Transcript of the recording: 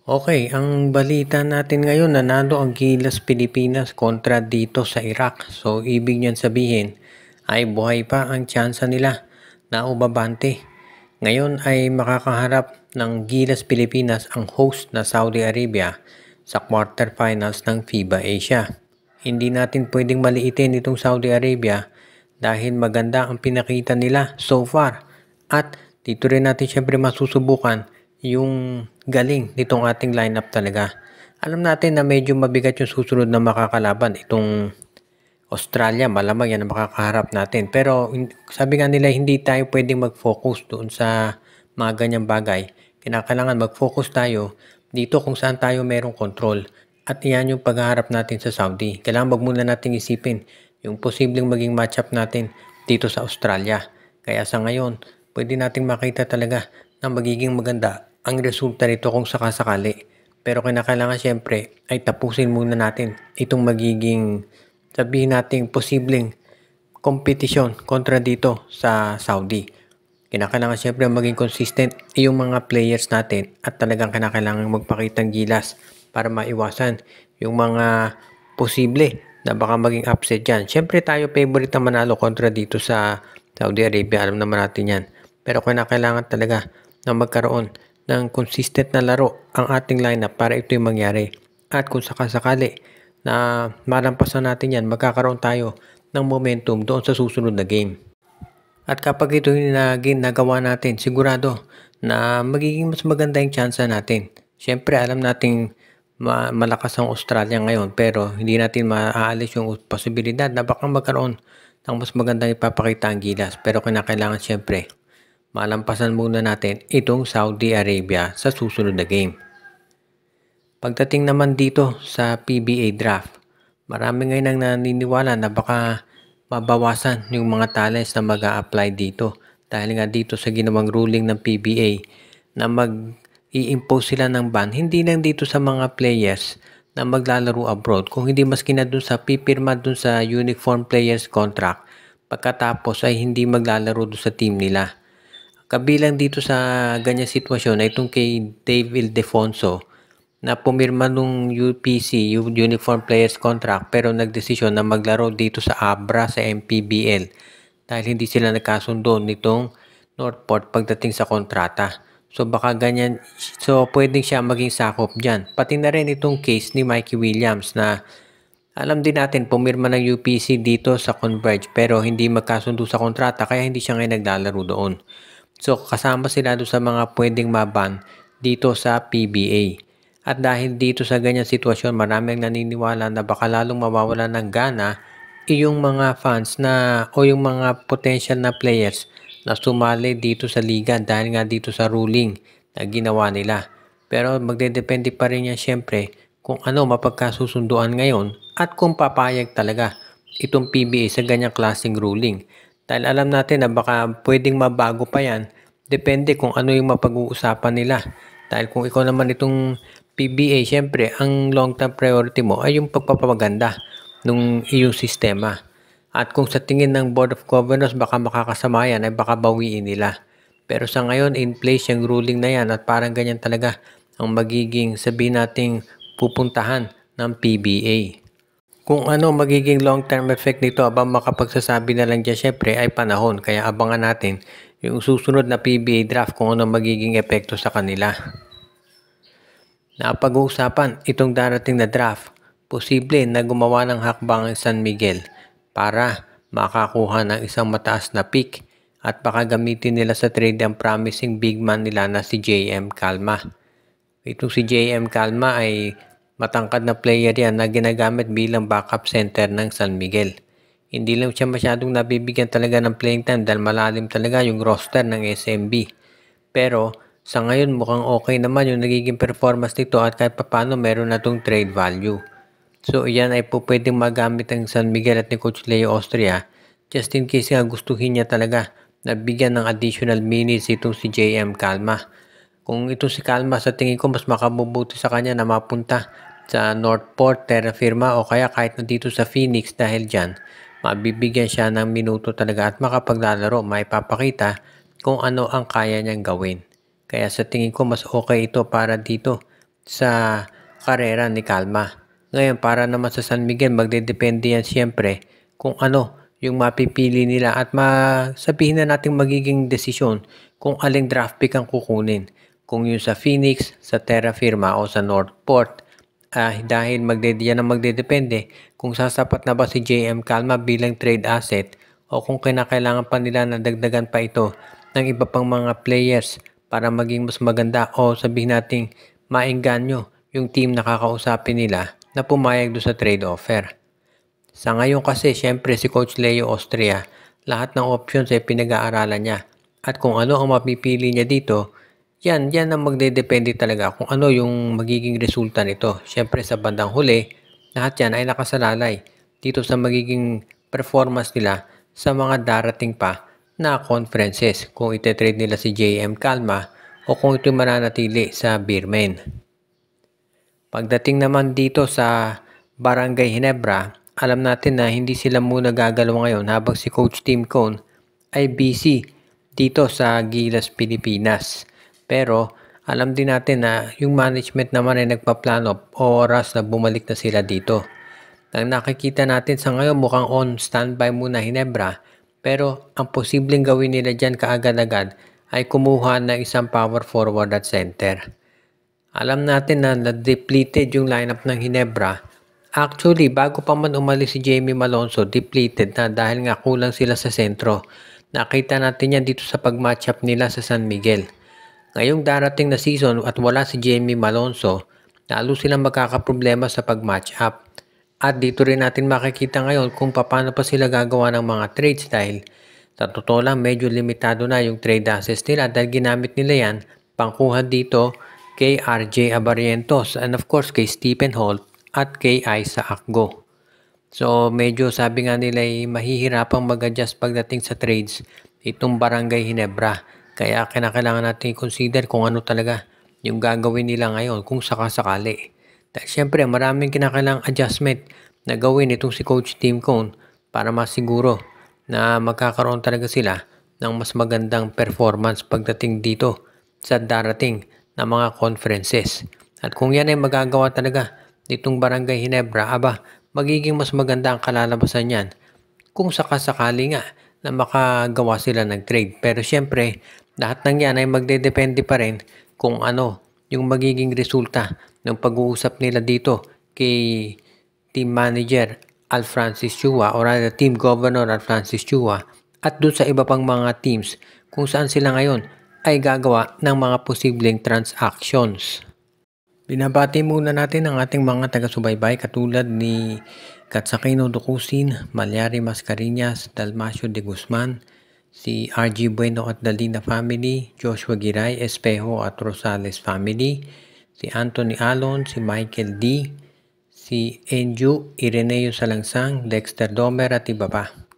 Okay, ang balita natin ngayon, nanalo ang Gilas Pilipinas kontra dito sa Iraq. So, ibig niyan sabihin ay buhay pa ang tsansa nila na umabante. Ngayon ay makakaharap ng Gilas Pilipinas ang host na Saudi Arabia sa quarterfinals ng FIBA Asia. Hindi natin pwedeng maliitin itong Saudi Arabia dahil maganda ang pinakita nila so far. At dito rin natin syempre masusubukan yung galing nitong ating lineup talaga. Alam natin na medyo mabigat yung susunod na makakalaban. Itong Australia, malamang yan ang makakaharap natin. Pero sabi nga nila, hindi tayo pwedeng mag-focus doon sa mga ganyang bagay. Kinakailangan mag-focus tayo dito kung saan tayo merong control. At iyan yung paghaharap natin sa Saudi. Kailangan wag muna natin isipin yung posibleng maging matchup natin dito sa Australia. Kaya sa ngayon, pwede nating makita talaga na magiging maganda ang resulta nito kung sakasakali. Pero kinakailangan syempre ay tapusin muna natin itong magiging sabihin nating posibleng kompetisyon kontra dito sa Saudi. Kinakailangan syempre maging consistent yung mga players natin at talagang kinakailangan magpakitang gilas para maiwasan yung mga posible na baka maging upset dyan. Syempre tayo favorite na manalo kontra dito sa Saudi Arabia. Alam naman natin yan. Pero kinakailangan talaga na magkaroon ng consistent na laro ang ating lineup para ito'y mangyari. At kung sakasakali na malampasan natin yan, magkakaroon tayo ng momentum doon sa susunod na game. At kapag ito yung nagawa natin, sigurado na magiging mas maganda yung chance natin. Siyempre, alam nating malakas ang Australia ngayon pero hindi natin maaalis yung posibilidad na baka magkaroon ng mas magandang ipapakita ang Gilas. Pero kinakailangan siyempre malampasan muna natin itong Saudi Arabia sa susunod na game. Pagdating naman dito sa PBA draft, marami ngayon ang naniniwala na baka mabawasan yung mga talents na mag-a-apply dito dahil nga dito sa ginawang ruling ng PBA na mag-i-impose sila ng ban hindi lang dito sa mga players na maglalaro abroad kung hindi maski na dun sa pipirma dun sa uniform players contract pagkatapos ay hindi maglalaro dun sa team nila. Kabilang dito sa ganyang sitwasyon ay itong kay Dave Ildefonso na pumirma nung UPC, yung Uniform Players Contract, pero nagdesisyon na maglaro dito sa Abra sa MPBL dahil hindi sila nagkasundo nitong Northport pagdating sa kontrata. So baka ganyan, so pwedeng siya maging sakop dyan. Pati na rin itong case ni Mikey Williams na alam din natin pumirma ng UPC dito sa Converge pero hindi magkasundo sa kontrata kaya hindi siya ngayon naglalaro doon. So kasama sila doon sa mga pwedeng maban dito sa PBA. At dahil dito sa ganyang sitwasyon, maraming naniniwala na baka lalong mawawala ng gana yung mga fans na o yung mga potential na players na sumali dito sa liga dahil nga dito sa ruling na ginawa nila. Pero magdedepende pa rin yan syempre kung ano mapagkasusunduan ngayon at kung papayag talaga itong PBA sa ganyang klaseng ruling. Dahil alam natin na baka pwedeng mabago pa yan, depende kung ano yung mapag-uusapan nila. Dahil kung ikaw naman itong PBA, syempre, ang long-term priority mo ay yung pagpapaganda ng iyong sistema. At kung sa tingin ng Board of Governors baka makakasama yan, ay baka bawiin nila. Pero sa ngayon, in place yung ruling na yan at parang ganyan talaga ang magiging sabihin nating pupuntahan ng PBA. Kung ano magiging long-term effect nito, abang makapagsasabi na lang dyan syempre ay panahon. Kaya abangan natin yung susunod na PBA draft kung ano magiging epekto sa kanila. Napag-uusapan itong darating na draft, posible na gumawa ng hakbang ang San Miguel para makakuha ng isang mataas na pick at baka gamitin nila sa trade ang promising big man nila na si JM Calma. Itong si JM Calma ay matangkad na player yan na ginagamit bilang backup center ng San Miguel. Hindi lang siya masyadong nabibigyan talaga ng playing time dahil malalim talaga yung roster ng SMB. Pero sa ngayon mukhang okay naman yung nagiging performance nito at kahit papano meron na itong trade value. So iyan ay po pwedeng magamit ng San Miguel at ni Coach Leo Austria just in case nga gustuhin niya talaga na bigyan ng additional minutes itong si JM Calma. Kung ito si Calma sa tingin ko mas makabubuti sa kanya na mapunta sa Northport, Terra Firma o kaya kahit na dito sa Phoenix dahil dyan mabibigyan siya ng minuto talaga at makapaglalaro maipapakita kung ano ang kaya niyang gawin. Kaya sa tingin ko mas okay ito para dito sa karera ni Calma. Ngayon, para naman sa San Miguel, magdedepende yan siyempre kung ano yung mapipili nila at sabihin na natin magiging desisyon kung aling draft pick ang kukunin. Kung yung sa Phoenix, sa Terra Firma o sa Northport. Dahil yan ang magdedepende kung sasapat na ba si JM Calma bilang trade asset o kung kinakailangan pa nila na dagdagan pa ito ng iba pang mga players para maging mas maganda o sabihin natin maengganyo yung team na kakausapin nila na pumayag doon sa trade offer. Sa ngayon kasi, syempre si Coach Leo Austria, lahat ng options ay pinag-aaralan niya. At kung ano ang mapipili niya dito, yan ang magdedepende talaga kung ano yung magiging resulta nito. Syempre sa bandang huli, lahat yan ay nakasalalay dito sa magiging performance nila sa mga darating pa na conferences. Kung ite-trade nila si JM Calma o kung ito mananatili sa Beermen. Pagdating naman dito sa Barangay Ginebra, alam natin na hindi sila muna gagalaw ngayon habang si Coach Tim Cone ay busy dito sa Gilas, Pilipinas. Pero alam din natin na yung management naman ay nagpaplano o oras na bumalik na sila dito. Ang nakikita natin sa ngayon mukhang on standby muna Ginebra, pero ang posibleng gawin nila dyan kaagad-agad ay kumuha ng isang power forward at center. Alam natin na na-depleted yung lineup ng Ginebra. Actually, bago pa man umalis si Jamie Malonzo, depleted na dahil nga kulang sila sa sentro. Nakita natin yan dito sa pag-matchup nila sa San Miguel. Ngayong darating na season at wala si Jamie Malonzo, lalo silang magkakaproblema sa pag-matchup. At dito rin natin makikita ngayon kung paano pa sila gagawa ng mga trades dahil sa totoo lang medyo limitado na yung trade assets nila dahil ginamit nila yan pangkuha dito kay RJ Abarientos and of course kay Stephen Holt at kay Isa Akgo. So medyo sabi nga nila ay mahihirapang mag-adjust pagdating sa trades itong Barangay Ginebra. Kaya kinakailangan natin i-consider kung ano talaga yung gagawin nila ngayon kung sakasakali. Dahil syempre maraming kinakailangang adjustment na gawin itong si Coach Tim Cone para masiguro na magkakaroon talaga sila ng mas magandang performance pagdating dito sa darating na mga conferences. At kung yan ay magagawa talaga nitong Barangay Ginebra, magiging mas maganda ang kalalabasan yan kung sakasakali nga na makagawa sila ng trade. Pero syempre, lahat ng yan ay magdedepende pa rin kung ano yung magiging resulta ng pag-uusap nila dito kay Team Manager Al Francis Chua o rather Team Governor Al Francis Chua at dun sa iba pang mga teams kung saan sila ngayon ay gagawa ng mga posibleng transactions. Binabati muna natin ang ating mga taga-subaybay katulad ni Katsakino Dukusin, Malyari Mascareñas, Dalmacio de Guzman, si RG Bueno at Dalina family, Joshua Giray, Espejo at Rosales family, si Anthony Alon, si Michael D, si Enju, Ireneo Salangsang, Dexter Domer at iba pa.